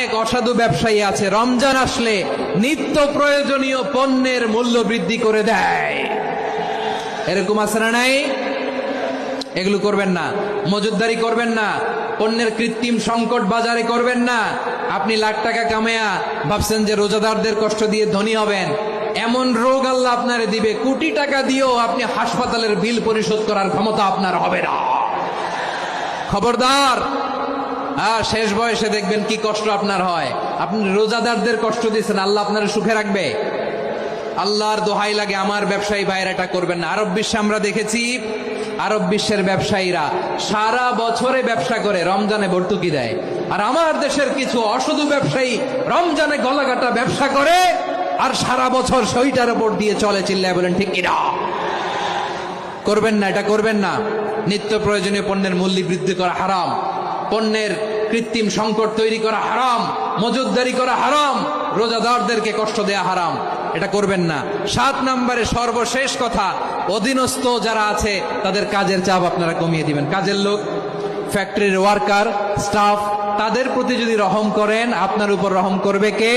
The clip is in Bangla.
এক অসাধু ব্যবসায়ী আছে রমজান আসলে নিত্য প্রয়োজনীয় পণ্যের মূল্য বৃদ্ধি করে দেয়। এরকম আছে না নাই? এগুলো করবেন না, মজুতদারি করবেন না, পণ্যের কৃত্রিম সংকট বাজারে করবেন না। আপনি লাখ টাকা কামায়া ভাবছেন যে রোজাদারদের কষ্ট দিয়ে ধনী হবেন, এমন রোগ আল্লাহ আপনারে দিবে কোটি টাকা দিয়েও আপনি হাসপাতালের বিল পরিশোধ করার ক্ষমতা আপনার হবে না। খবরদার। শেষ বয়সে দেখবেন কি কষ্ট আপনার হয়। আপনি রোজাদারদের কষ্ট দিচ্ছেন, আল্লাহ আপনার সুখে রাখবে? আল্লাহর দোহাই লাগে আমার ব্যবসায়ী ভাইয়েরা এটা করবেন না। আরব বিশ্বে আমরা দেখেছি, আরব বিশ্বের ব্যবসায়ীরা সারা বছরে ব্যবসা করে, রমজানে ভর্তুকি দেয়। আর আমার দেশের কিছু অসাধু ব্যবসায়ী রমজানে গলাকাটা ব্যবসা করে আর সারা বছর সইটার উপর দিয়ে চলে। চিল্লায় বলেন ঠিক কিনা? করবেন না, এটা করবেন না। নিত্য প্রয়োজনীয় পণ্যের মূল্য বৃদ্ধি করা হারাম, পণ্যের কৃত্রিম সংকট তৈরি করা হারাম, মজুতদারি করা হারাম, রোজাদারদেরকে কষ্ট দেয়া হারাম, এটা করবেন না। 7 নম্বরে সর্বশেষ কথা, অধীনস্থ যারা আছে তাদের কাজের চাপ আপনারা কমিয়ে দিবেন। কাজের লোক, ফ্যাক্টরির ওয়ার্কার, স্টাফ, তাদের প্রতি যদি রহম করেন আপনার উপর রহম করবে কে?